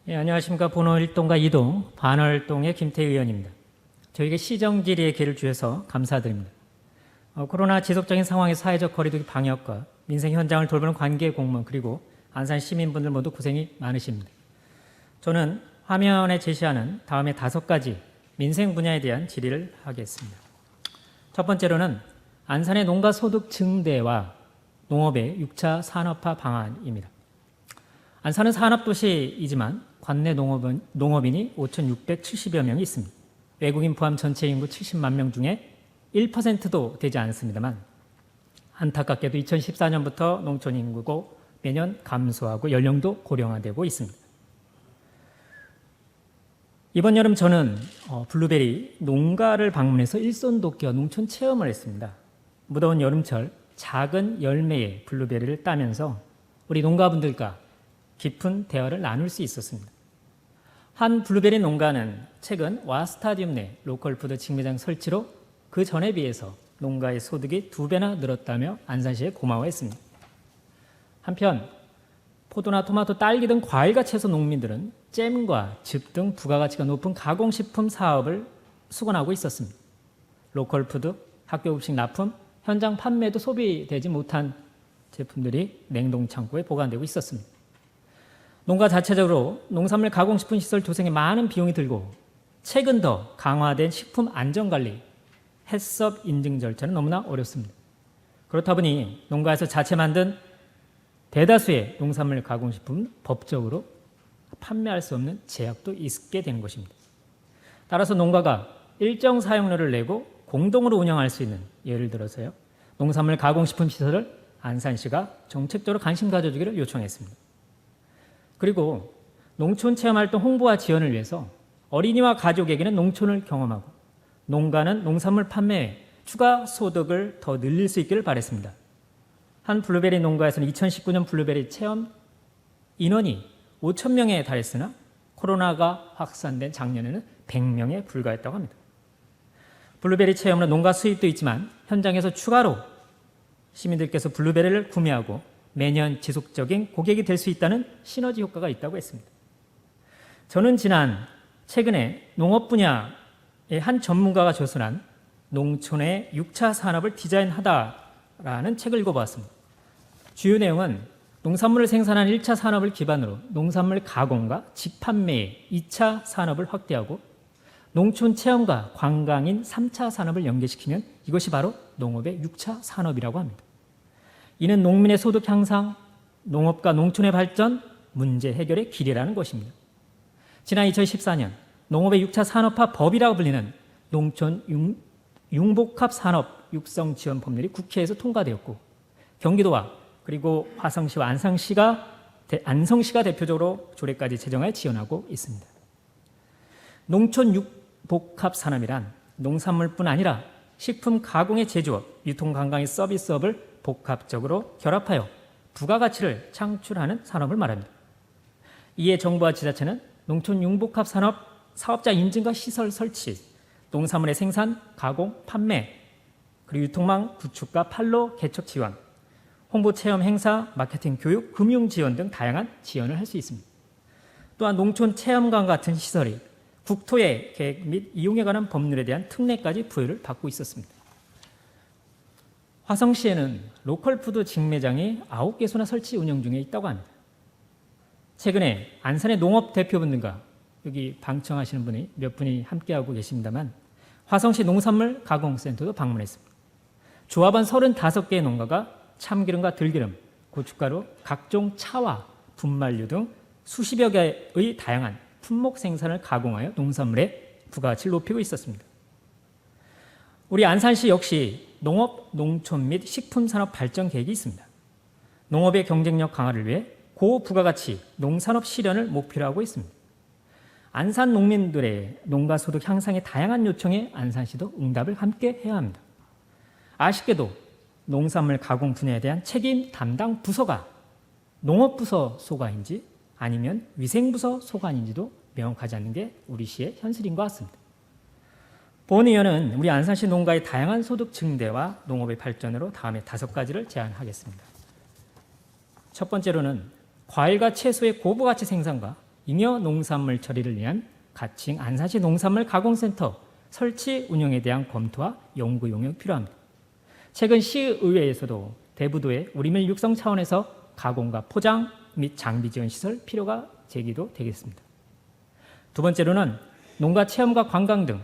예, 안녕하십니까. 번호 1동과 2동 반월동의 김태희 의원입니다. 저에게 시정질의의 기회를 주셔서 감사드립니다. 코로나 지속적인 상황의 사회적 거리두기 방역과 민생 현장을 돌보는 관계 공무원 그리고 안산 시민분들 모두 고생이 많으십니다. 저는 화면에 제시하는 다음에 5가지 민생 분야에 대한 질의를 하겠습니다. 첫 번째로는 안산의 농가 소득 증대와 농업의 6차 산업화 방안입니다. 안산은 산업도시이지만 관내 농업인이 5,670여 명이 있습니다. 외국인 포함 전체 인구 70만 명 중에 1%도 되지 않습니다만 안타깝게도 2014년부터 농촌 인구고 매년 감소하고 연령도 고령화되고 있습니다. 이번 여름 저는 블루베리 농가를 방문해서 일손돕기와 농촌 체험을 했습니다. 무더운 여름철 작은 열매의 블루베리를 따면서 우리 농가분들과 깊은 대화를 나눌 수 있었습니다. 한 블루베리 농가는 최근 와스타디움 내 로컬푸드 직매장 설치로 그 전에 비해서 농가의 소득이 2배나 늘었다며 안산시에 고마워했습니다. 한편 포도나 토마토, 딸기 등 과일과 채소 농민들은 잼과 즙 등 부가가치가 높은 가공식품 사업을 수건하고 있었습니다. 로컬푸드, 학교급식 납품, 현장 판매도 소비되지 못한 제품들이 냉동창고에 보관되고 있었습니다. 농가 자체적으로 농산물 가공식품 시설 조성에 많은 비용이 들고 최근 더 강화된 식품 안전관리, 해썹 인증 절차는 너무나 어렵습니다. 그렇다 보니 농가에서 자체 만든 대다수의 농산물 가공식품은 법적으로 판매할 수 없는 제약도 있게 되는 것입니다. 따라서 농가가 일정 사용료를 내고 공동으로 운영할 수 있는, 예를 들어서요, 농산물 가공식품 시설을 안산시가 정책적으로 관심 가져주기를 요청했습니다. 그리고 농촌 체험활동 홍보와 지원을 위해서 어린이와 가족에게는 농촌을 경험하고 농가는 농산물 판매에 추가 소득을 더 늘릴 수 있기를 바랬습니다. 한 블루베리 농가에서는 2019년 블루베리 체험 인원이 5,000명에 달했으나 코로나가 확산된 작년에는 100명에 불과했다고 합니다. 블루베리 체험은 농가 수입도 있지만 현장에서 추가로 시민들께서 블루베리를 구매하고 매년 지속적인 고객이 될 수 있다는 시너지 효과가 있다고 했습니다. 저는 최근에 농업 분야의 한 전문가가 저술한 농촌의 6차 산업을 디자인하다라는 책을 읽어보았습니다. 주요 내용은 농산물을 생산한 1차 산업을 기반으로 농산물 가공과 직판매의 2차 산업을 확대하고 농촌 체험과 관광인 3차 산업을 연계시키면 이것이 바로 농업의 6차 산업이라고 합니다. 이는 농민의 소득 향상, 농업과 농촌의 발전, 문제 해결의 길이라는 것입니다. 지난 2014년 농업의 6차 산업화 법이라고 불리는 농촌 융복합 산업 육성 지원 법률이 국회에서 통과되었고 경기도와 그리고 화성시와 안성시가 대표적으로 조례까지 제정하여 지원하고 있습니다. 농촌 융복합 산업이란 농산물뿐 아니라 식품 가공의 제조업, 유통 관광의 서비스업을 복합적으로 결합하여 부가가치를 창출하는 산업을 말합니다. 이에 정부와 지자체는 농촌 융복합 산업 사업자 인증과 시설 설치, 농산물의 생산, 가공, 판매, 그리고 유통망 구축과 판로 개척 지원, 홍보 체험 행사, 마케팅 교육, 금융 지원 등 다양한 지원을 할 수 있습니다. 또한 농촌 체험관 같은 시설이 국토의 계획 및 이용에 관한 법률에 대한 특례까지 부여를 받고 있었습니다. 화성시에는 로컬푸드 직매장이 9개소나 설치 운영 중에 있다고 합니다. 최근에 안산의 농업 대표분들과 여기 방청하시는 분이 몇 분이 함께하고 계십니다만 화성시 농산물 가공센터도 방문했습니다. 조합원 35개의 농가가 참기름과 들기름, 고춧가루, 각종 차와 분말류 등 수십여 개의 다양한 품목 생산을 가공하여 농산물의 부가가치를 높이고 있었습니다. 우리 안산시 역시 농업, 농촌 및 식품산업 발전 계획이 있습니다. 농업의 경쟁력 강화를 위해 고부가가치 농산업 실현을 목표로 하고 있습니다. 안산 농민들의 농가 소득 향상의 다양한 요청에 안산시도 응답을 함께 해야 합니다. 아쉽게도 농산물 가공 분야에 대한 책임 담당 부서가 농업부서 소관인지 아니면 위생부서 소관인지도 명확하지 않는 게 우리 시의 현실인 것 같습니다. 본 의원은 우리 안산시 농가의 다양한 소득 증대와 농업의 발전으로 다음에 5가지를 제안하겠습니다. 첫 번째로는 과일과 채소의 고부가치 생산과 잉여 농산물 처리를 위한 가칭 안산시 농산물 가공센터 설치 운영에 대한 검토와 연구 용역이 필요합니다. 최근 시의회에서도 대부도의 우리밀 육성 차원에서 가공과 포장 및 장비 지원 시설 필요가 제기도 되겠습니다. 두 번째로는 농가 체험과 관광 등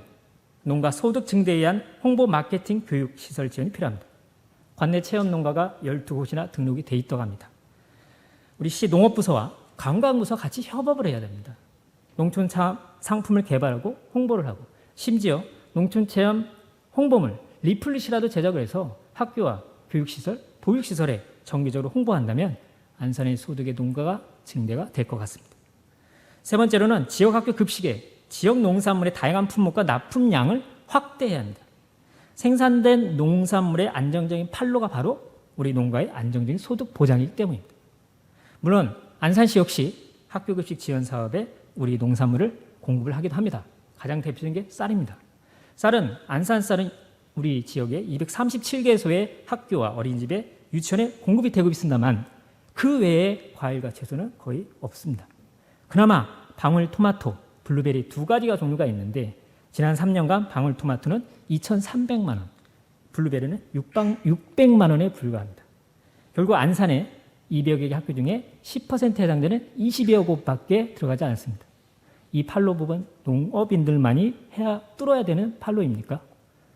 농가 소득 증대에 의한 홍보 마케팅 교육 시설 지원이 필요합니다. 관내 체험 농가가 12곳이나 등록이 돼 있다고 합니다. 우리 시 농업부서와 관광부서가 같이 협업을 해야 됩니다. 농촌 상품을 개발하고 홍보를 하고 심지어 농촌 체험 홍보물 리플릿이라도 제작을 해서 학교와 교육시설, 보육시설에 정기적으로 홍보한다면 안산의 소득의 농가가 증대가 될 것 같습니다. 세 번째로는 지역학교 급식에 지역 농산물의 다양한 품목과 납품량을 확대해야 합니다. 생산된 농산물의 안정적인 판로가 바로 우리 농가의 안정적인 소득 보장이기 때문입니다. 물론 안산시 역시 학교급식 지원 사업에 우리 농산물을 공급을 하기도 합니다. 가장 대표적인 게 쌀입니다. 안산 쌀은 우리 지역의 237개소의 학교와 어린이집에 유치원에 공급이 되고 있습니다만 그 외에 과일과 채소는 거의 없습니다. 그나마 방울토마토, 블루베리 두 가지가 종류가 있는데 지난 3년간 방울토마토는 2,300만 원, 블루베리는 600만 원에 불과합니다. 결국 안산에 200여 개 학교 중에 10%에 해당되는 20여 곳밖에 들어가지 않습니다. 이 판로 부분 농업인들만이 뚫어야 되는 판로입니까?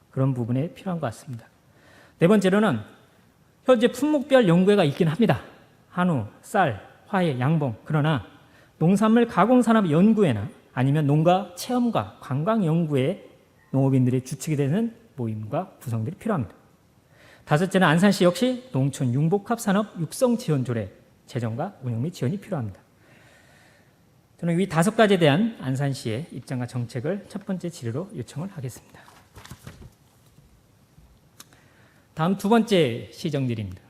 그런 부분에 필요한 것 같습니다. 네 번째로는 현재 품목별 연구회가 있긴 합니다. 한우, 쌀, 화해, 양봉. 그러나 농산물 가공산업 연구회나 아니면 농가 체험과 관광 연구회 농업인들의 주축이 되는 모임과 구성들이 필요합니다. 다섯째는 안산시 역시 농촌 융복합산업 육성 지원 조례 제정과 운영 및 지원이 필요합니다. 저는 이 5가지에 대한 안산시의 입장과 정책을 첫 번째 질의로 요청을 하겠습니다. 다음 두 번째 시정들입니다.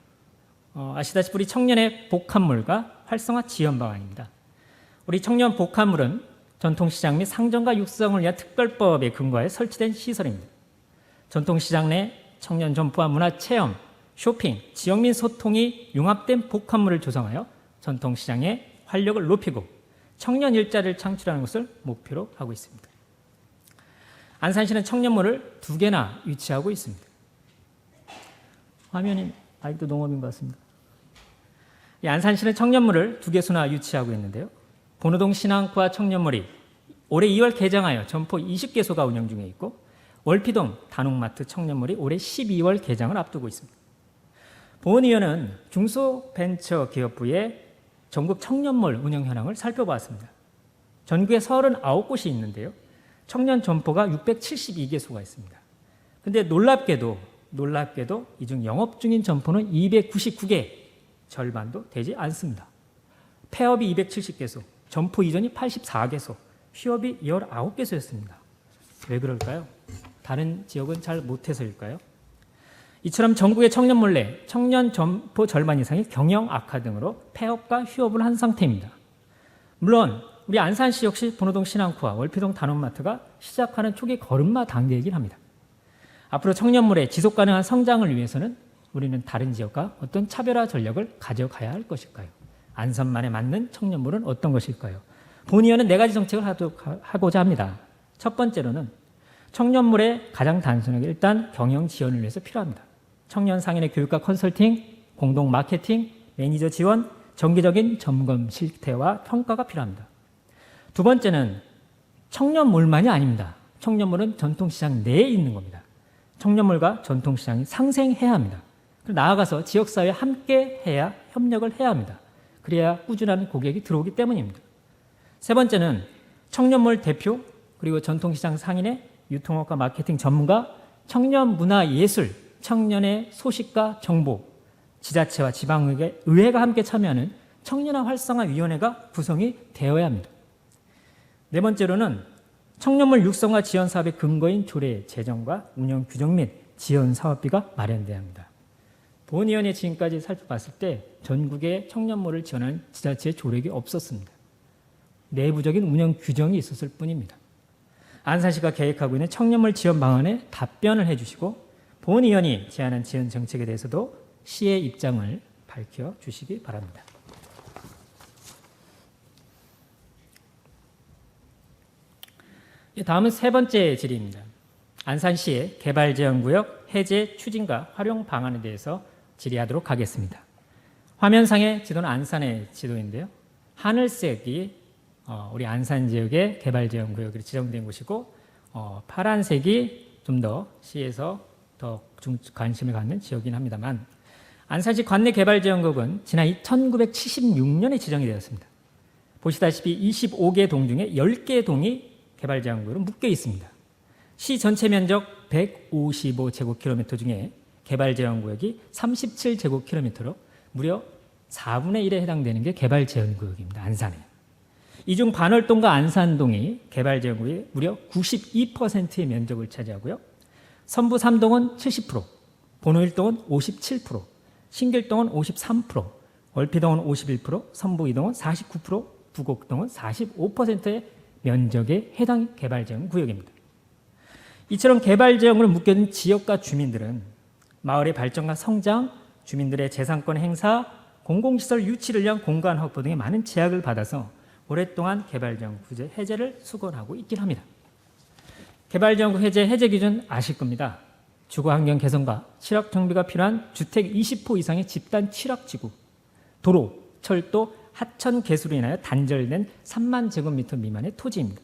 아시다시피 우리 청년의 복합물과 활성화 지원 방안입니다. 우리 청년 복합물은 전통시장 및 상점과 육성을 위한 특별법에 근거해 설치된 시설입니다. 전통시장 내 청년 점포와 문화체험, 쇼핑, 지역민 소통이 융합된 복합물을 조성하여 전통시장의 활력을 높이고 청년 일자리를 창출하는 것을 목표로 하고 있습니다. 안산시는 청년몰을 2개나 위치하고 있습니다. 화면이 아직도 농업인 것 같습니다. 안산시는 청년몰을 2개소나 유치하고 있는데요. 본호동 신앙과 청년몰이 올해 2월 개장하여 점포 20개소가 운영 중에 있고 월피동 단옥마트 청년몰이 올해 12월 개장을 앞두고 있습니다. 보은 의원은 중소벤처기업부의 전국 청년몰 운영 현황을 살펴보았습니다. 전국에 39곳이 있는데요. 청년 점포가 672개소가 있습니다. 그런데 놀랍게도 이 중 영업 중인 점포는 299개, 절반도 되지 않습니다. 폐업이 270개소, 점포 이전이 84개소, 휴업이 19개소였습니다. 왜 그럴까요? 다른 지역은 잘 못해서일까요? 이처럼 전국의 청년몰 내 청년 점포 절반 이상이 경영 악화 등으로 폐업과 휴업을 한 상태입니다. 물론 우리 안산시 역시 본호동 신앙쿠와 월피동 단원마트가 시작하는 초기 걸음마 단계이긴 합니다. 앞으로 청년몰의 지속가능한 성장을 위해서는 우리는 다른 지역과 어떤 차별화 전략을 가져가야 할 것일까요? 안산만에 맞는 청년몰은 어떤 것일까요? 본 의원은 4가지 정책을 하고자 합니다. 첫 번째로는 청년몰의 가장 단순하게 일단 경영 지원을 위해서 필요합니다. 청년 상인의 교육과 컨설팅, 공동 마케팅, 매니저 지원, 정기적인 점검 실태와 평가가 필요합니다. 두 번째는 청년몰만이 아닙니다. 청년몰은 전통시장 내에 있는 겁니다. 청년몰과 전통시장이 상생해야 합니다. 나아가서 지역사회에 함께 해야 협력을 해야 합니다. 그래야 꾸준한 고객이 들어오기 때문입니다. 세 번째는 청년몰 대표 그리고 전통시장 상인의 유통업과 마케팅 전문가, 청년 문화 예술, 청년의 소식과 정보, 지자체와 지방의회가 함께 참여하는 청년화 활성화위원회가 구성이 되어야 합니다. 네 번째로는 청년몰 육성과 지원 사업의 근거인 조례 제정과 운영 규정 및 지원 사업비가 마련돼야 합니다. 본 의원의 지금까지 살펴봤을 때 전국에 청년몰을 지원하는 지자체의 조례가 없었습니다. 내부적인 운영 규정이 있었을 뿐입니다. 안산시가 계획하고 있는 청년몰 지원 방안에 답변을 해주시고 본 의원이 제안한 지원 정책에 대해서도 시의 입장을 밝혀주시기 바랍니다. 다음은 세 번째 질의입니다. 안산시의 개발제한구역 해제 추진과 활용 방안에 대해서 질의하도록 하겠습니다. 화면상의 지도는 안산의 지도인데요. 하늘색이 우리 안산 지역의 개발제한구역으로 지정된 곳이고 파란색이 좀 더 시에서 더 관심을 갖는 지역이긴 합니다만, 안산시 관내 개발제한구역은 지난 1976년에 지정이 되었습니다. 보시다시피 25개 동 중에 10개 동이 개발제한구역으로 묶여 있습니다. 시 전체 면적 155제곱킬로미터 중에 개발제한구역이 37제곱킬로미터로 무려 4분의 1에 해당되는 게 개발제한구역입니다. 안산에. 이 중 반월동과 안산동이 개발제한구역의 무려 92%의 면적을 차지하고요. 선부 3동은 70%, 본호 1동은 57%, 신길동은 53%, 월피동은 51%, 선부 2동은 49%, 부곡동은 45%의 면적에 해당 개발제한구역입니다. 이처럼 개발제한구역으로 묶여있는 지역과 주민들은 마을의 발전과 성장, 주민들의 재산권 행사, 공공시설 유치를 위한 공간 확보 등의 많은 제약을 받아서 오랫동안 개발제한구역 해제를 수건하고 있긴 합니다. 개발제한구역 해제 기준 아실 겁니다. 주거환경 개선과 취락 정비가 필요한 주택 20호 이상의 집단 취락지구, 도로, 철도, 하천 개수로 인하여 단절된 3만 제곱미터 미만의 토지입니다.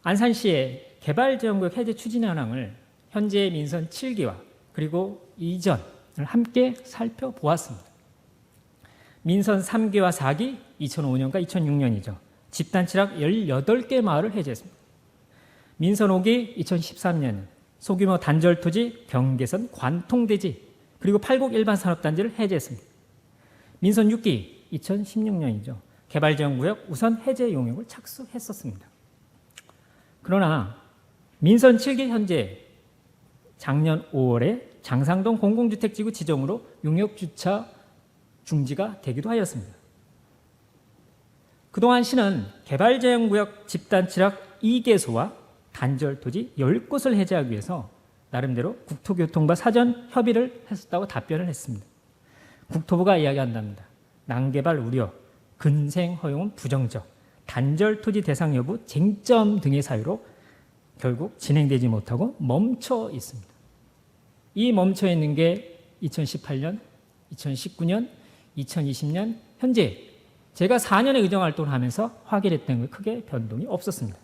안산시의 개발제한구역 해제 추진 현황을 현재의 민선 7기와 그리고 이전을 함께 살펴보았습니다. 민선 3기와 4기 2005년과 2006년이죠. 집단 취락 18개 마을을 해제했습니다. 민선 5기 2013년 소규모 단절 토지, 경계선, 관통대지 그리고 8곡 일반 산업단지를 해제했습니다. 민선 6기 2016년이죠. 개발제한구역 우선 해제 용역을 착수했었습니다. 그러나 민선 7기 현재 작년 5월에 장상동 공공주택지구 지정으로 용역주차 중지가 되기도 하였습니다. 그동안 시는 개발제한구역 집단취락 2개소와 단절토지 10곳을 해제하기 위해서 나름대로 국토교통부와 사전 협의를 했었다고 답변을 했습니다. 국토부가 이야기한답니다. 난개발 우려, 근생 허용은 부정적, 단절토지 대상 여부 쟁점 등의 사유로 결국 진행되지 못하고 멈춰 있습니다. 이 멈춰 있는 게 2018년, 2019년, 2020년 현재 제가 4년의 의정활동을 하면서 확인했던 게 크게 변동이 없었습니다.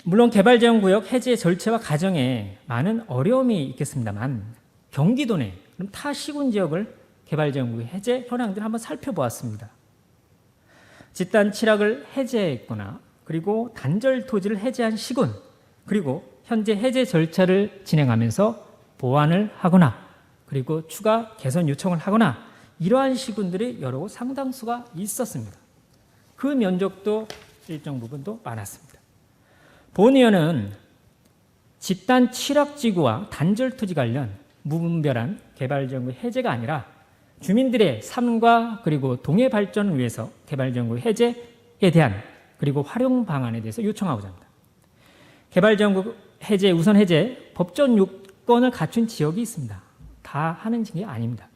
물론 개발제한구역 해제 절차와 과정에 많은 어려움이 있겠습니다만 경기도 내 그럼 타 시군 지역을 개발제한구역 해제 현황들을 한번 살펴보았습니다. 집단 취락을 해제했거나 그리고 단절 토지를 해제한 시군 그리고 현재 해제 절차를 진행하면서 보완을 하거나 그리고 추가 개선 요청을 하거나 이러한 시군들이 여러 곳 상당수가 있었습니다. 그 면적도 일정 부분도 많았습니다. 본의원은 집단 취락지구와 단절토지 관련 무분별한 개발제한구역 해제가 아니라 주민들의 삶과 그리고 동해 발전을 위해서 개발제한구역 해제에 대한 그리고 활용 방안에 대해서 요청하고자 합니다. 개발제한구역 해제, 우선 해제 법전 요건을 갖춘 지역이 있습니다. 다 하는 게 아닙니다.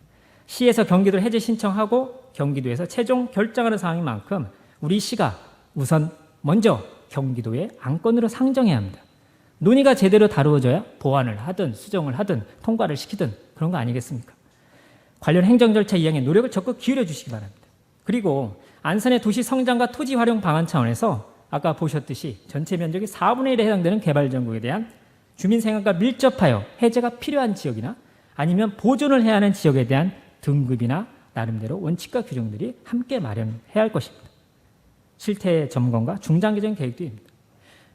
시에서 경기도를 해제 신청하고 경기도에서 최종 결정하는 상황인 만큼 우리 시가 우선 먼저 경기도에 안건으로 상정해야 합니다. 논의가 제대로 다루어져야 보완을 하든 수정을 하든 통과를 시키든 그런 거 아니겠습니까? 관련 행정 절차 이행에 노력을 적극 기울여 주시기 바랍니다. 그리고 안산의 도시 성장과 토지 활용 방안 차원에서 아까 보셨듯이 전체 면적의 4분의 1에 해당되는 개발제한구역에 대한 주민 생활과 밀접하여 해제가 필요한 지역이나 아니면 보존을 해야 하는 지역에 대한 등급이나 나름대로 원칙과 규정들이 함께 마련해야 할 것입니다. 실태 점검과 중장기적인 계획도입니다.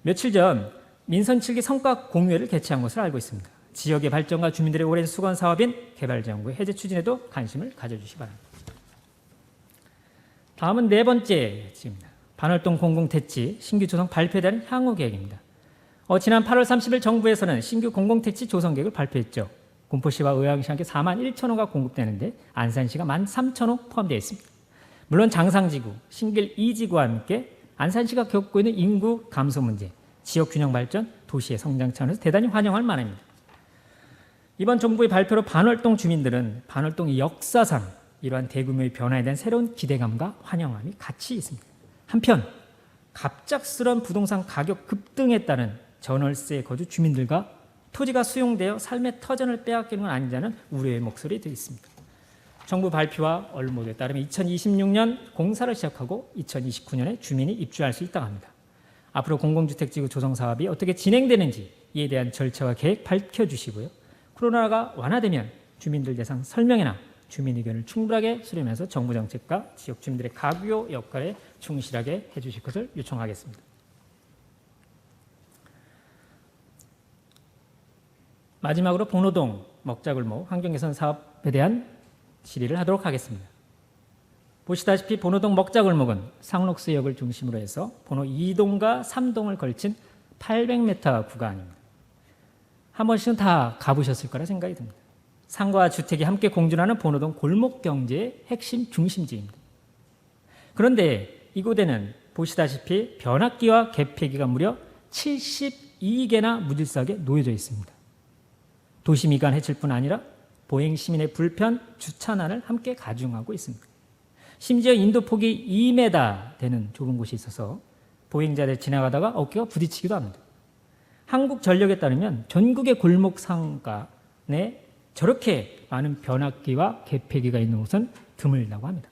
며칠 전 민선 7기 성과 공유회를 개최한 것으로 알고 있습니다. 지역의 발전과 주민들의 오랜 수건 사업인 개발제한구역 해제 추진에도 관심을 가져주시기 바랍니다. 다음은 네 번째 지입니다. 반월동 공공택지 신규 조성 발표에 대한 향후 계획입니다. 지난 8월 30일 정부에서는 신규 공공택지 조성 계획을 발표했죠. 군포시와 의왕시 함께 4만 1천 호가 공급되는데 안산시가 1만 3천 호 포함되어 있습니다. 물론 장상지구, 신길 2지구와 함께 안산시가 겪고 있는 인구 감소 문제, 지역 균형 발전, 도시의 성장 차원에서 대단히 환영할 만합니다. 이번 정부의 발표로 반월동 주민들은 반월동의 역사상 이러한 대규모의 변화에 대한 새로운 기대감과 환영함이 같이 있습니다. 한편 갑작스런 부동산 가격 급등에 따른 전월세 거주 주민들과 토지가 수용되어 삶의 터전을 빼앗기는 건 아니냐는 우려의 목소리도 있습니다. 정부 발표와 얼모에 따르면 2026년 공사를 시작하고 2029년에 주민이 입주할 수 있다고 합니다. 앞으로 공공주택지구 조성 사업이 어떻게 진행되는지 이에 대한 절차와 계획 밝혀주시고요. 코로나가 완화되면 주민들 대상 설명회나 주민 의견을 충분하게 수렴해서 정부 정책과 지역 주민들의 가교 역할에 충실하게 해주실 것을 요청하겠습니다. 마지막으로 본호동 먹자골목 환경개선 사업에 대한 질의를 하도록 하겠습니다. 보시다시피 본호동 먹자골목은 상록수역을 중심으로 해서 본호 2동과 3동을 걸친 800m 구간입니다. 한 번씩은 다 가보셨을 거라 생각이 듭니다. 상가와 주택이 함께 공존하는 본호동 골목경제의 핵심 중심지입니다. 그런데 이곳에는 보시다시피 변압기와 개폐기가 무려 72개나 무질서하게 놓여져 있습니다. 도시 미관 해칠 뿐 아니라 보행 시민의 불편, 주차난을 함께 가중하고 있습니다. 심지어 인도폭이 2m 되는 좁은 곳이 있어서 보행자들 지나가다가 어깨가 부딪히기도 합니다. 한국전력에 따르면 전국의 골목 상가에 저렇게 많은 변압기와 개폐기가 있는 곳은 드물다고 합니다.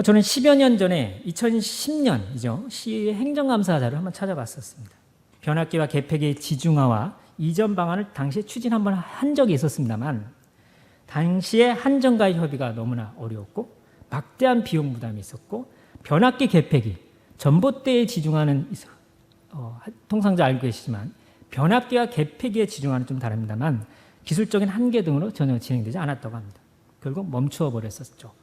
저는 10여 년 전에 2010년이죠. 시의 행정감사자를 한번 찾아봤었습니다. 변압기와 개폐기의 지중화와 이전 방안을 당시에 추진 한번 한 적이 있었습니다만 당시에 한정가의 협의가 너무나 어려웠고 막대한 비용 부담이 있었고 변압기 개폐기, 전봇대에 지중화는 통상자 알고 계시지만 변압기와 개폐기에 지중화는 좀 다릅니다만 기술적인 한계 등으로 전혀 진행되지 않았다고 합니다. 결국 멈추어 버렸었죠.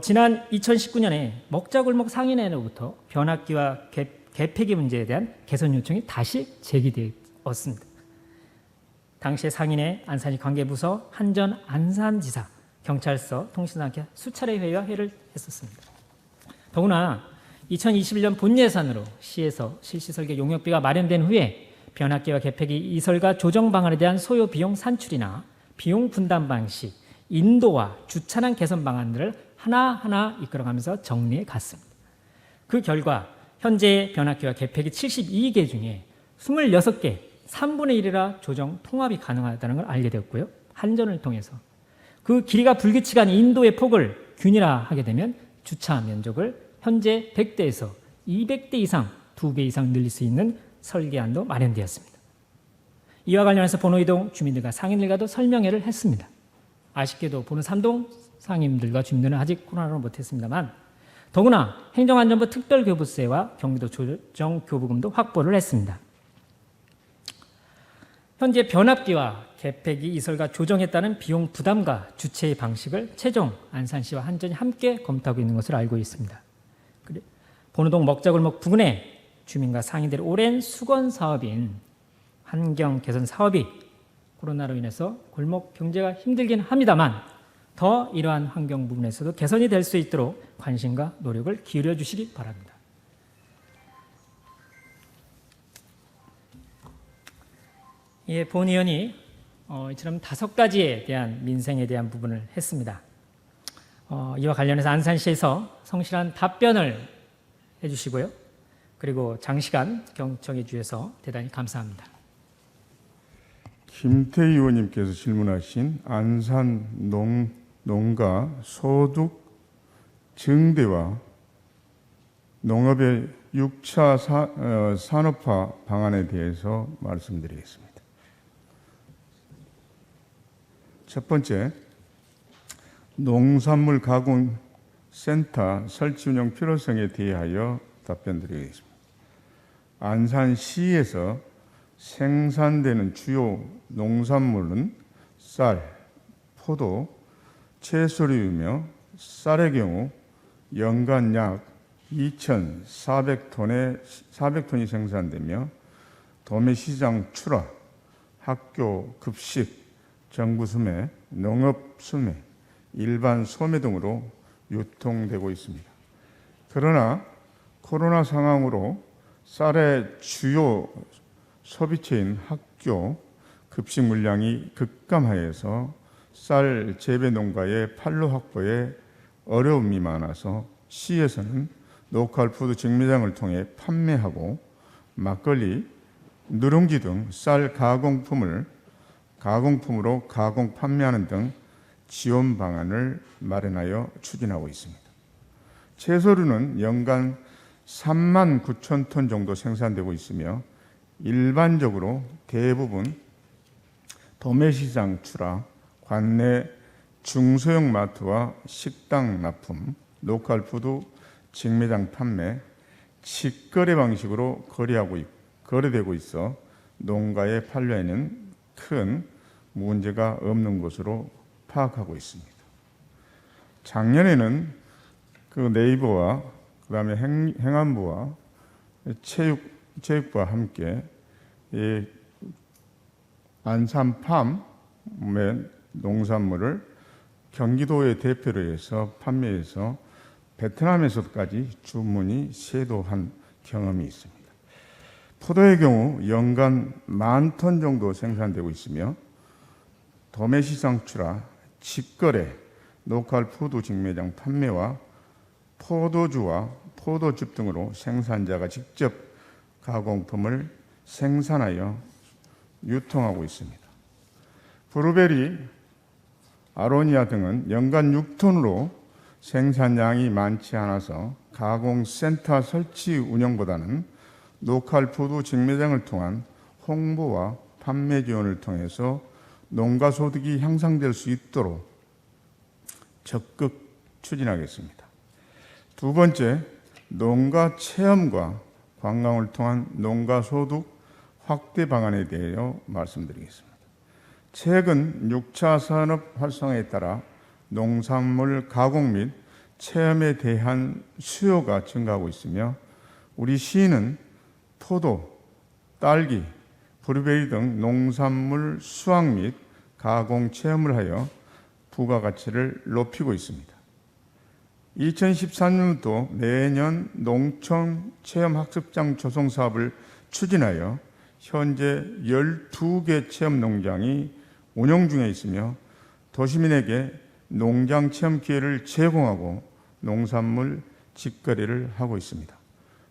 지난 2019년에 먹자골목 상인회로부터 변압기와 개폐기 문제에 대한 개선 요청이 다시 제기되었습니다. 당시에 상인회, 안산시 관계부서, 한전 안산지사, 경찰서, 통신사와 수차례 회의와 회를 했었습니다. 더구나 2021년 본 예산으로 시에서 실시 설계 용역비가 마련된 후에 변압기와 개폐기 이설과 조정 방안에 대한 소요 비용 산출이나 비용 분담 방식, 인도와 주차난 개선 방안들을 하나하나 이끌어가면서 정리해 갔습니다. 그 결과 현재 변압기와 개폐기 72개 중에 26개, 3분의 1이라 조정 통합이 가능하다는 걸 알게 되었고요. 한전을 통해서 그 길이가 불규칙한 인도의 폭을 균일화하게 되면 주차 면적을 현재 100대에서 200대 이상, 2배 이상 늘릴 수 있는 설계안도 마련되었습니다. 이와 관련해서 본호 2동 주민들과 상인들과도 설명회를 했습니다. 아쉽게도 본호 3동 상인들과 주민들은 아직 코로나로 못했습니다만 더구나 행정안전부 특별교부세와 경기도 조정교부금도 확보를 했습니다. 현재 변압기와 개폐기 이설과 조정에 따른 비용 부담과 주체의 방식을 최종 안산시와 한전이 함께 검토하고 있는 것으로 알고 있습니다. 본호동 먹자골목 부근에 주민과 상인들의 오랜 수건 사업인 환경 개선 사업이 코로나로 인해서 골목 경제가 힘들긴 합니다만 더 이러한 환경 부분에서도 개선이 될 수 있도록 관심과 노력을 기울여 주시기 바랍니다. 예, 본 의원이 이처럼 5가지에 대한 민생에 대한 부분을 했습니다. 이와 관련해서 안산시에서 성실한 답변을 해주시고요. 그리고 장시간 경청해 주셔서 대단히 감사합니다. 김태희 의원님께서 질문하신 안산 농가 소득 증대와 농업의 6차 산업화 방안에 대해서 말씀드리겠습니다. 첫 번째, 농산물 가공센터 설치 운영 필요성에 대하여 답변드리겠습니다. 안산시에서 생산되는 주요 농산물은 쌀, 포도, 채소류이며 쌀의 경우 연간 약 2,400톤이 생산되며 도매시장 출하, 학교 급식, 정부 수매, 농업 수매, 일반 소매 등으로 유통되고 있습니다. 그러나 코로나 상황으로 쌀의 주요 소비처인 학교 급식 물량이 급감하여서 쌀 재배 농가의 판로 확보에 어려움이 많아서 시에서는 로컬 푸드 직매장을 통해 판매하고 막걸리, 누룽지 등 쌀 가공품으로 가공 판매하는 등 지원 방안을 마련하여 추진하고 있습니다. 채소류는 연간 3만 9천 톤 정도 생산되고 있으며 일반적으로 대부분 도매시장 출하, 관내 중소형 마트와 식당 납품, 로컬 푸드 직매장 판매, 직거래 방식으로 거래되고 있어 농가의 판로에는 큰 문제가 없는 것으로 파악하고 있습니다. 작년에는 그 네이버와 그다음에 행안부와 체육부와 함께 이 안산팜의 농산물을 경기도의 대표로 해서 판매해서 베트남에서까지 주문이 쇄도한 경험이 있습니다. 포도의 경우 연간 10,000톤 정도 생산되고 있으며 도매시장 출하, 직거래, 로컬 푸드 직매장 판매와 포도주와 포도즙 등으로 생산자가 직접 가공품을 생산하여 유통하고 있습니다. 블루베리, 아로니아 등은 연간 6톤으로 생산량이 많지 않아서 가공센터 설치 운영보다는 로컬 푸드 직매장을 통한 홍보와 판매 지원을 통해서 농가 소득이 향상될 수 있도록 적극 추진하겠습니다. 두 번째, 농가 체험과 관광을 통한 농가 소득 확대 방안에 대하여 말씀드리겠습니다. 최근 6차 산업 활성화에 따라 농산물 가공 및 체험에 대한 수요가 증가하고 있으며 우리 시는 포도, 딸기, 블루베리 등 농산물 수확 및 가공 체험을 하여 부가가치를 높이고 있습니다. 2013년부터 매년 농촌 체험학습장 조성 사업을 추진하여 현재 12개 체험 농장이 운영 중에 있으며 도시민에게 농장 체험 기회를 제공하고 농산물 직거래를 하고 있습니다.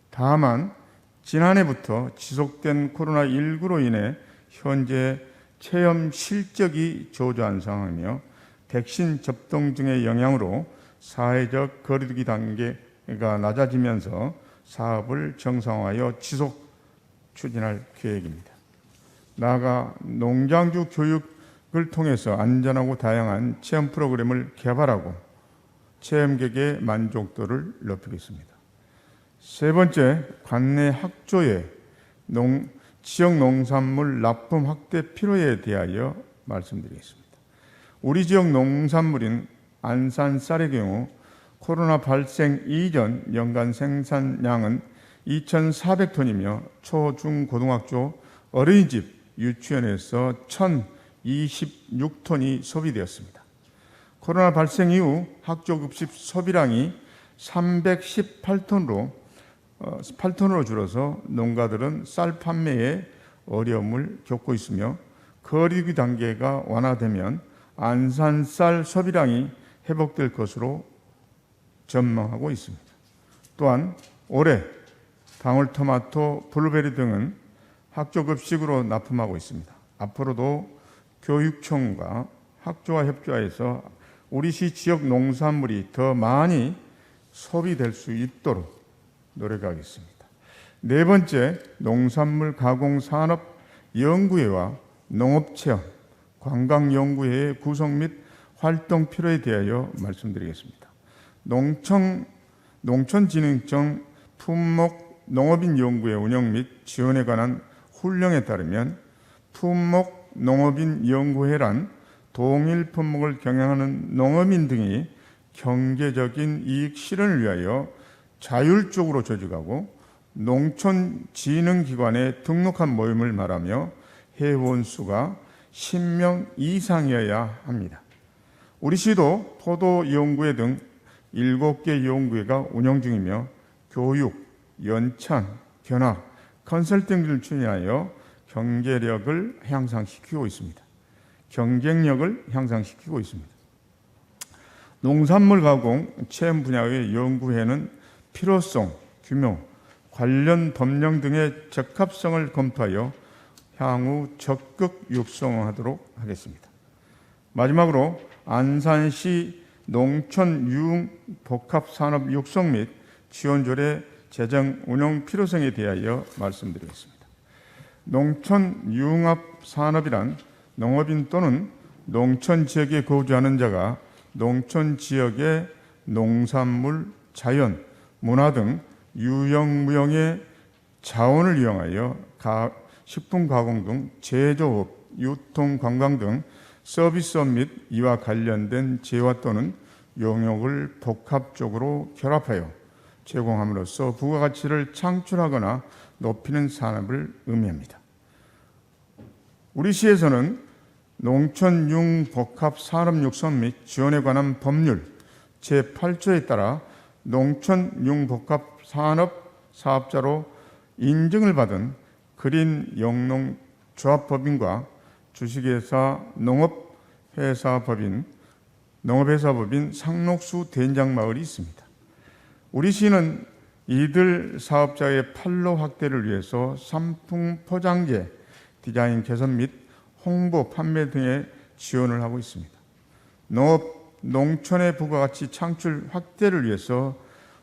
다만 지난해부터 지속된 코로나19로 인해 현재 체험 실적이 저조한 상황이며 백신 접종 등의 영향으로 사회적 거리두기 단계가 낮아지면서 사업을 정상화하여 지속 추진할 계획입니다. 나아가 농장주 교육을 통해서 안전하고 다양한 체험 프로그램을 개발하고 체험객의 만족도를 높이겠습니다. 세 번째, 관내 학조의 지역 농산물 납품 확대 필요에 대하여 말씀드리겠습니다. 우리 지역 농산물인 안산 쌀의 경우 코로나 발생 이전 연간 생산량은 2,400톤이며 초, 중, 고등학교, 어린이집, 유치원에서 1,026톤이 소비되었습니다. 코로나 발생 이후 학교급식 소비량이 318톤으로 줄어서 농가들은 쌀 판매에 어려움을 겪고 있으며 거리두기 단계가 완화되면 안산 쌀 소비량이 회복될 것으로 전망하고 있습니다. 또한 올해 방울토마토, 블루베리 등은 학교급식으로 납품하고 있습니다. 앞으로도 교육청과 학조와 협조하여서 우리 시 지역 농산물이 더 많이 소비될 수 있도록 노력하겠습니다. 네 번째, 농산물 가공산업 연구회와 농업체험, 관광연구회의 구성 및 활동 필요에 대하여 말씀드리겠습니다. 농촌진흥청 품목 농업인 연구회 운영 및 지원에 관한 훈령에 따르면 품목 농업인 연구회란 동일 품목을 경영하는 농업인 등이 경제적인 이익 실현을 위하여 자율적으로 조직하고 농촌진흥기관에 등록한 모임을 말하며 회원 수가 10명 이상이어야 합니다. 우리 시도 포도연구회 등 7개 연구회가 운영 중이며 교육, 연찬, 견학, 컨설팅 등을 추진하여 경쟁력을 향상시키고 있습니다. 농산물 가공 체험 분야의 연구에는 필요성, 규모, 관련 법령 등의 적합성을 검토하여 향후 적극 육성하도록 하겠습니다. 마지막으로 안산시 농촌유흥복합산업 육성 및 지원조례 재정 운영 필요성에 대하여 말씀드리겠습니다. 농촌유흥업산업이란 농업인 또는 농촌 지역에 거주하는 자가 농촌 지역의 농산물, 자연, 문화 등 유형무형의 자원을 이용하여 식품 가공 등 제조업, 유통, 관광 등 서비스업 및 이와 관련된 재화 또는 용역을 복합적으로 결합하여 제공함으로써 부가가치를 창출하거나 높이는 산업을 의미합니다. 우리 시에서는 농촌융복합산업 육성 및 지원에 관한 법률 제8조에 따라 농촌융복합산업 사업자로 인증을 받은 그린영농조합법인과 주식회사 농업회사법인 상록수 된장마을이 있습니다. 우리 시는 이들 사업자의 판로 확대를 위해서 상품 포장재, 디자인 개선 및 홍보, 판매 등의 지원을 하고 있습니다. 농업, 농촌의 부가가치 창출 확대를 위해서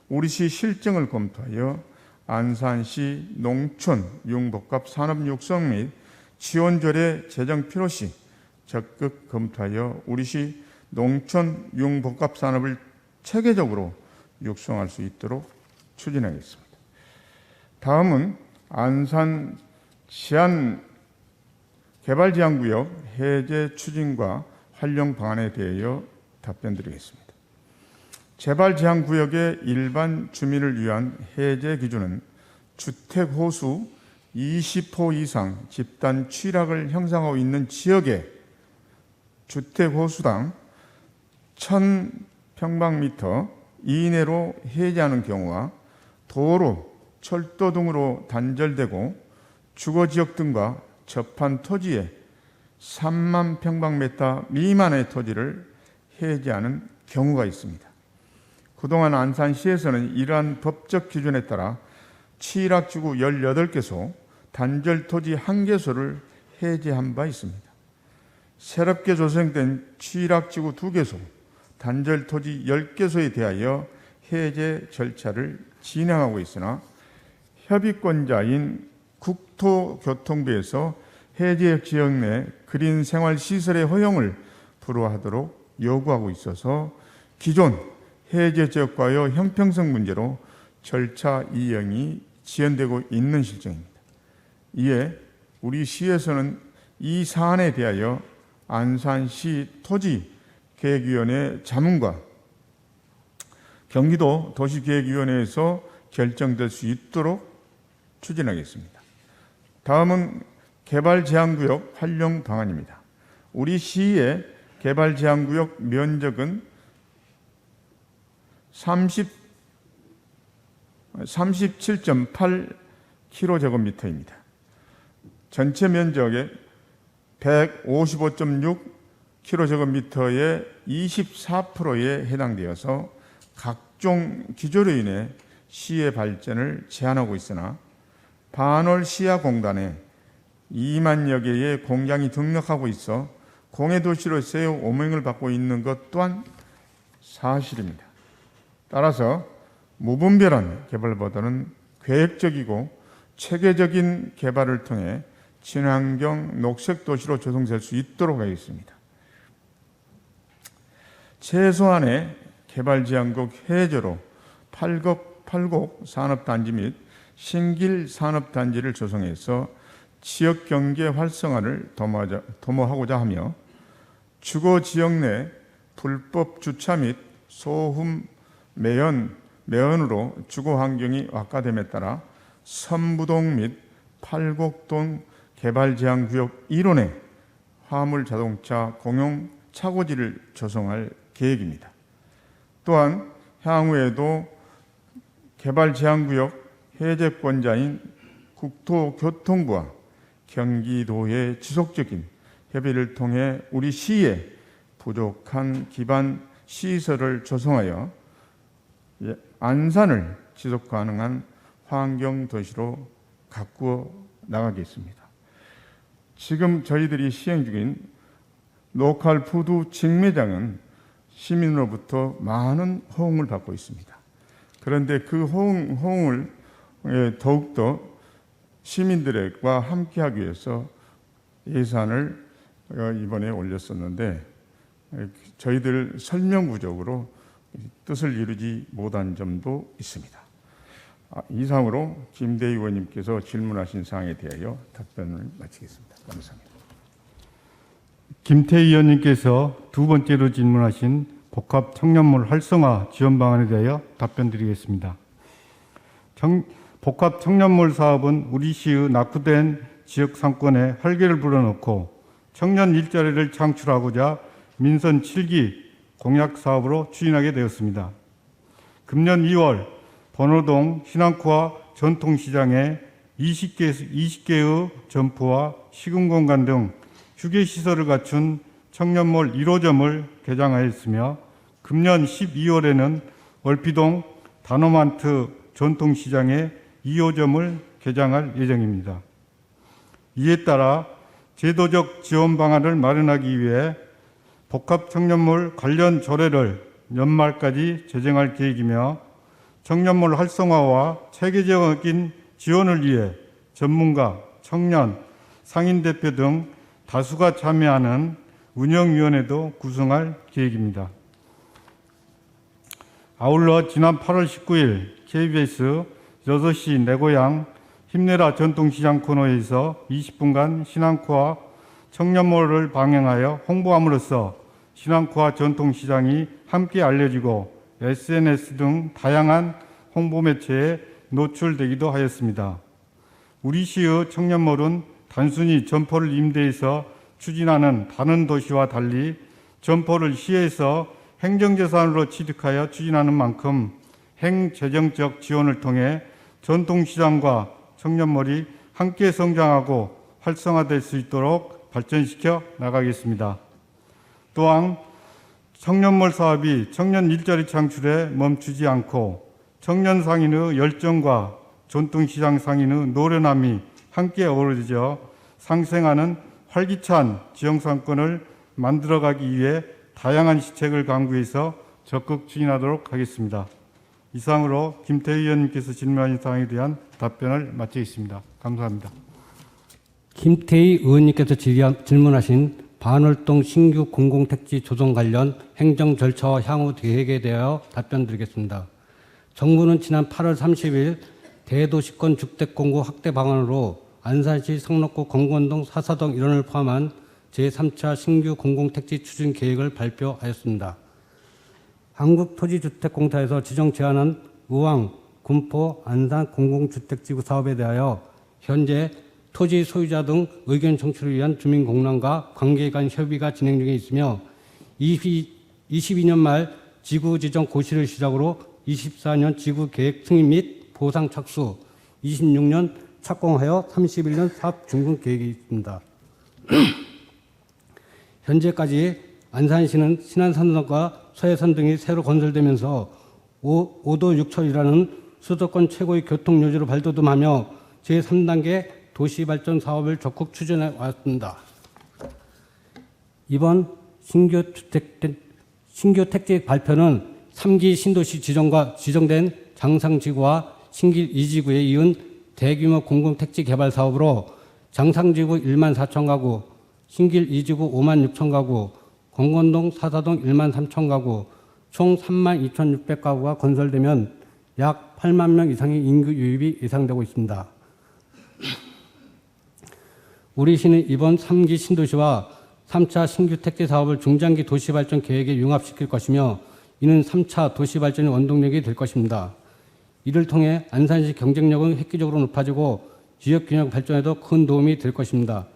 우리 시 실정을 검토하여 안산시 농촌 융복합 산업 육성 및 지원조례 재정 필요시 적극 검토하여 우리 시 농촌 융복합 산업을 체계적으로 육성할 수 있도록 추진하겠습니다. 다음은 안산 시안 개발제한구역 해제 추진과 활용 방안에 대하여 답변드리겠습니다. 개발제한구역의 일반 주민을 위한 해제 기준은 주택호수 20호 이상 집단 취락을 형성하고 있는 지역에 주택호수당 1000평방미터 이내로 해제하는 경우와 도로, 철도 등으로 단절되고 주거지역 등과 접한 토지에 3만 평방미터 미만의 토지를 해제하는 경우가 있습니다. 그동안 안산시에서는 이러한 법적 기준에 따라 취락지구 18개소, 단절토지 1개소를 해제한 바 있습니다. 새롭게 조성된 취락지구 2개소, 단절토지 10개소에 대하여 해제 절차를 진행하고 있으나 협의권자인 국토교통부에서 해제 지역 내 그린 생활 시설의 허용을 불허하도록 요구하고 있어서 기존 해제 지역과의 형평성 문제로 절차 이행이 지연되고 있는 실정입니다. 이에 우리 시에서는 이 사안에 대하여 안산시 토지계획위원회 자문과 경기도 도시계획위원회에서 결정될 수 있도록 추진하겠습니다. 다음은 개발제한구역 활용 방안입니다. 우리 시의 개발제한구역 면적은 37.8km제곱미터입니다. 전체 면적의 155.6km제곱미터의 24%에 해당되어서 각종 기조로 인해 시의 발전을 제한하고 있으나 반월 시야공단에 2만여 개의 공장이 등록하고 있어 공해도시로서의 오명을 받고 있는 것 또한 사실입니다. 따라서 무분별한 개발보다는 계획적이고 체계적인 개발을 통해 친환경 녹색 도시로 조성될 수 있도록 하겠습니다. 최소한의 개발제한국 해제로 8곡 산업단지 및 신길 산업단지를 조성해서 지역경제 활성화를 도모하고자 하며 주거지역 내 불법 주차 및 소음 매연으로 주거환경이 악화됨에 따라 선부동 및 팔곡동 개발제한구역 1호내 화물자동차 공용 차고지를 조성할 계획입니다. 또한 향후에도 개발제한구역 해제권자인 국토교통부와 경기도의 지속적인 협의를 통해 우리 시의 부족한 기반 시설을 조성하여 안산을 지속 가능한 환경 도시로 가꾸어 나가겠습니다. 지금 저희들이 시행 중인 로컬 푸드 직매장은 시민으로부터 많은 호응을 받고 있습니다. 그런데 그 호응을 더욱더 시민들과 함께하기 위해서 예산을 이번에 올렸었는데 저희들 설명 부족으로 뜻을 이루지 못한 점도 있습니다. 이상으로 김대희 의원님께서 질문하신 사항에 대하여 답변을 마치겠습니다. 감사합니다. 김태희 의원님께서 두 번째로 질문하신 복합 청년몰 활성화 지원 방안에 대하여 답변드리겠습니다. 복합 청년몰 사업은 우리 시의 낙후된 지역 상권에 활기를 불어넣고 청년 일자리를 창출하고자 민선 7기 공약 사업으로 추진하게 되었습니다. 금년 2월 번호동 신앙코아 전통시장에 20개의 점포와 시군공간 등 휴게시설을 갖춘 청년몰 1호점을 개장하였으며 금년 12월에는 월피동 다노만트 전통시장에 2호점을 개장할 예정입니다. 이에 따라 제도적 지원 방안을 마련하기 위해 복합 청년몰 관련 조례를 연말까지 제정할 계획이며 청년몰 활성화와 체계적인 지원을 위해 전문가, 청년, 상인대표 등 다수가 참여하는 운영위원회도 구성할 계획입니다. 아울러 지난 8월 19일 KBS 6시 내 고향 힘내라 전통시장 코너에서 20분간 신앙코아 청년몰을 방영하여 홍보함으로써 신앙코아 전통시장이 함께 알려지고 SNS 등 다양한 홍보 매체에 노출되기도 하였습니다. 우리 시의 청년몰은 단순히 점포를 임대해서 추진하는 다른 도시와 달리 점포를 시에서 행정재산으로 취득하여 추진하는 만큼 행재정적 지원을 통해 전통시장과 청년몰이 함께 성장하고 활성화될 수 있도록 발전시켜 나가겠습니다. 또한 청년몰 사업이 청년 일자리 창출에 멈추지 않고 청년 상인의 열정과 전통시장 상인의 노련함이 함께 어우러져 상생하는 활기찬 지역상권을 만들어가기 위해 다양한 시책을 강구해서 적극 추진하도록 하겠습니다. 이상으로 김태희 의원님께서 질문하신 사항에 대한 답변을 마치겠습니다. 감사합니다. 김태희 의원님께서 질문하신 반월동 신규 공공택지 조성 관련 행정 절차와 향후 계획에 대하여 답변드리겠습니다. 정부는 지난 8월 30일 대도시권 주택공고 확대 방안으로 안산시 성록구 건권동 사사동 일원을 포함한 제3차 신규 공공택지 추진 계획을 발표하였습니다. 한국토지주택공사에서 지정 제안한 의왕, 군포, 안산 공공주택지구 사업에 대하여 현재 토지 소유자 등 의견 청취를 위한 주민공론과 관계 간 협의가 진행 중에 있으며 22년 말 지구 지정 고시를 시작으로 24년 지구 계획 승인 및 보상 착수, 26년 착공하여 31년 사업 준공 계획이 있습니다. 현재까지 안산시는 신안산동과 서해산 등이 새로 건설되면서 5도 6철이라는 수도권 최고의 교통요지로 발돋움하며 제3단계 도시발전 사업을 적극 추진해 왔습니다. 이번 신규 택지 발표는 3기 신도시 지정과 지정된 장상지구와 신길 2지구에 이은 대규모 공공택지 개발 사업으로 장상지구 1만 4천 가구, 신길 2지구 5만 6천 가구, 건권동 사사동 1만 3천 가구, 총 3만 2,600가구가 건설되면 약 8만 명 이상의 인구 유입이 예상되고 있습니다. 우리 시는 이번 3기 신도시와 3차 신규 택지 사업을 중장기 도시발전 계획에 융합시킬 것이며 이는 3차 도시발전의 원동력이 될 것입니다. 이를 통해 안산시 경쟁력은 획기적으로 높아지고 지역균형 발전에도 큰 도움이 될 것입니다.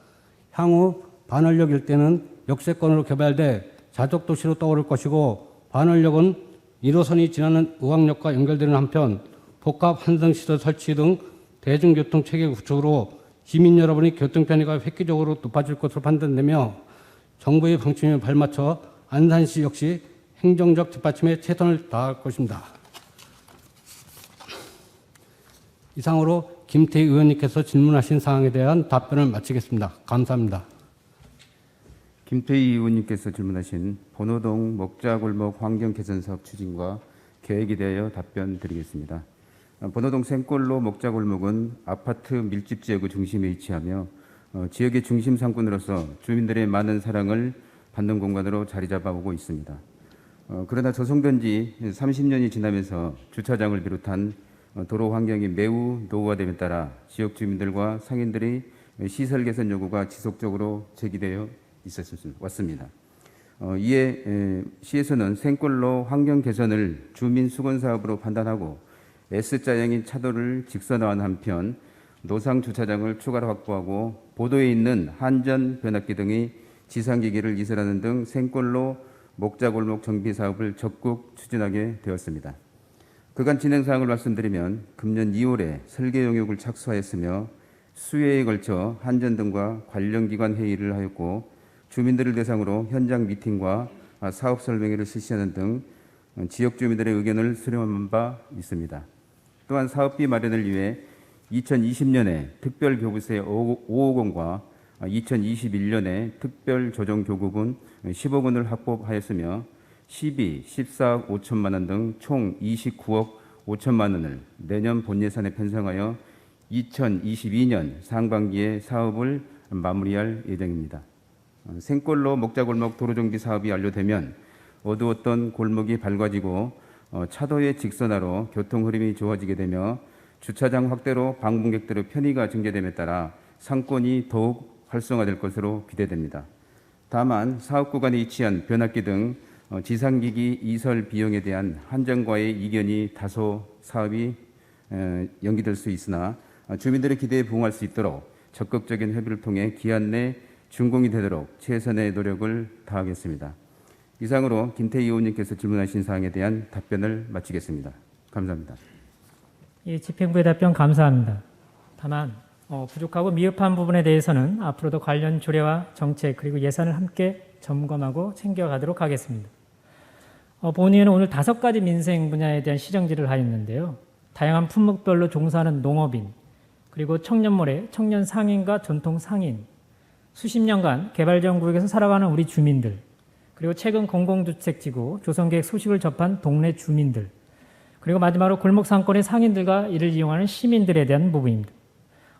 향후 반월역 일대는 역세권으로 개발돼 자족도시로 떠오를 것이고 반월역은 1호선이 지나는 의왕역과 연결되는 한편 복합 환승시설 설치 등 대중교통 체계 구축으로 시민 여러분의 교통 편의가 획기적으로 높아질 것으로 판단되며 정부의 방침에 발맞춰 안산시 역시 행정적 뒷받침에 최선을 다할 것입니다. 이상으로 김태희 의원님께서 질문하신 사항에 대한 답변을 마치겠습니다. 감사합니다. 김태희 의원님께서 질문하신 번호동 먹자골목 환경개선사업 추진과 계획에 대하여 답변 드리겠습니다. 번호동 생골로 먹자골목은 아파트 밀집 지역의 중심에 위치하며 지역의 중심 상권으로서 주민들의 많은 사랑을 받는 공간으로 자리 잡아오고 있습니다. 그러나 조성된 지 30년이 지나면서 주차장을 비롯한 도로 환경이 매우 노후화됨에 따라 지역 주민들과 상인들의 시설 개선 요구가 지속적으로 제기되어 왔습니다. 이에 시에서는 생골로 환경 개선을 주민 수건 사업으로 판단하고 S자형인 차도를 직선화한 한편 노상 주차장을 추가로 확보하고 보도에 있는 한전 변압기 등의 지상기기를 이설하는 등 생골로 목자골목 정비 사업을 적극 추진하게 되었습니다. 그간 진행 사항을 말씀드리면 금년 2월에 설계 용역을 착수하였으며 수회에 걸쳐 한전 등과 관련 기관 회의를 하였고 주민들을 대상으로 현장 미팅과 사업 설명회를 실시하는 등 지역 주민들의 의견을 수렴한 바 있습니다. 또한 사업비 마련을 위해 2020년에 특별교부세 5억 원과 2021년에 특별조정교부분 10억 원을 확보하였으며 12, 14억 5천만 원 등 총 29억 5천만 원을 내년 본예산에 편성하여 2022년 상반기에 사업을 마무리할 예정입니다. 생골로 먹자골목 도로정비 사업이 완료되면 어두웠던 골목이 밝아지고 차도의 직선화로 교통 흐름이 좋아지게 되며 주차장 확대로 방문객들의 편의가 증대됨에 따라 상권이 더욱 활성화될 것으로 기대됩니다. 다만 사업 구간에 위치한 변압기 등 지상기기 이설 비용에 대한 한전과의 이견이 다소 사업이 연기될 수 있으나 주민들의 기대에 부응할 수 있도록 적극적인 협의를 통해 기한 내 준공이 되도록 최선의 노력을 다하겠습니다. 이상으로 김태희 의원님께서 질문하신 사항에 대한 답변을 마치겠습니다. 감사합니다. 예, 집행부의 답변 감사합니다. 다만 부족하고 미흡한 부분에 대해서는 앞으로도 관련 조례와 정책 그리고 예산을 함께 점검하고 챙겨가도록 하겠습니다. 본의원은 오늘 5가지 민생 분야에 대한 시정질을 하였는데요. 다양한 품목별로 종사하는 농업인, 그리고 청년몰의 청년 상인과 전통 상인, 수십 년간 개발지원 구역에서 살아가는 우리 주민들, 그리고 최근 공공주택지구 조성계획 소식을 접한 동네 주민들, 그리고 마지막으로 골목 상권의 상인들과 이를 이용하는 시민들에 대한 부분입니다.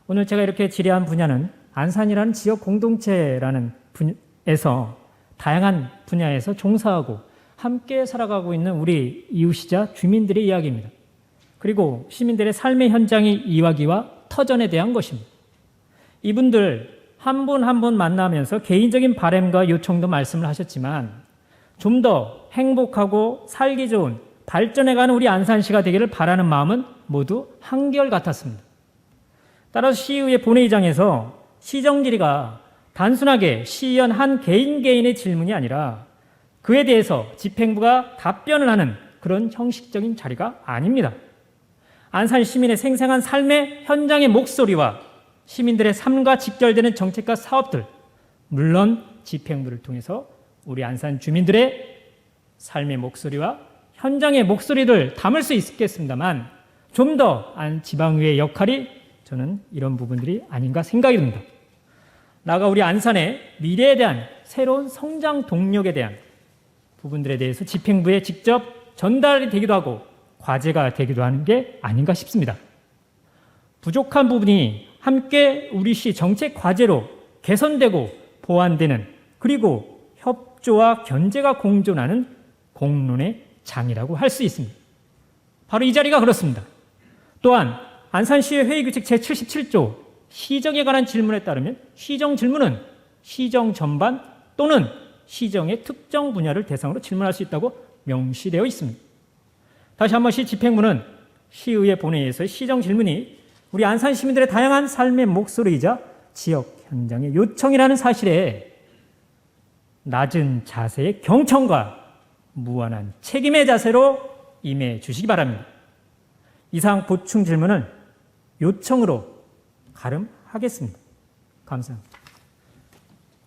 오늘 제가 이렇게 질의한 분야는 안산이라는 지역 공동체라는 분야에서 다양한 분야에서 종사하고 함께 살아가고 있는 우리 이웃이자 주민들의 이야기입니다. 그리고 시민들의 삶의 현장의 이야기와 터전에 대한 것입니다. 이분들 한 분 한 분 만나면서 개인적인 바람과 요청도 말씀을 하셨지만 좀 더 행복하고 살기 좋은 발전해가는 우리 안산시가 되기를 바라는 마음은 모두 한결같았습니다. 따라서 시의회 본회의장에서 시정질의가 단순하게 시의원 한 개인의 질문이 아니라 그에 대해서 집행부가 답변을 하는 그런 형식적인 자리가 아닙니다. 안산 시민의 생생한 삶의 현장의 목소리와 시민들의 삶과 직결되는 정책과 사업들, 물론 집행부를 통해서 우리 안산 주민들의 삶의 목소리와 현장의 목소리를 담을 수 있겠습니다만 좀 더 지방의회의 역할이 저는 이런 부분들이 아닌가 생각이 듭니다. 나아가 우리 안산의 미래에 대한 새로운 성장 동력에 대한 부분들에 대해서 집행부에 직접 전달이 되기도 하고 과제가 되기도 하는 게 아닌가 싶습니다. 부족한 부분이 함께 우리 시 정책 과제로 개선되고 보완되는, 그리고 협조와 견제가 공존하는 공론의 장이라고 할 수 있습니다. 바로 이 자리가 그렇습니다. 또한 안산시의 회의규칙 제77조 시정에 관한 질문에 따르면 시정 질문은 시정 전반 또는 시정의 특정 분야를 대상으로 질문할 수 있다고 명시되어 있습니다. 다시 한번 시 집행부는 시의회 본회의에서의 시정 질문이 우리 안산 시민들의 다양한 삶의 목소리이자 지역 현장의 요청이라는 사실에 낮은 자세의 경청과 무한한 책임의 자세로 임해 주시기 바랍니다. 이상 보충 질문은 요청으로 가름하겠습니다. 감사합니다.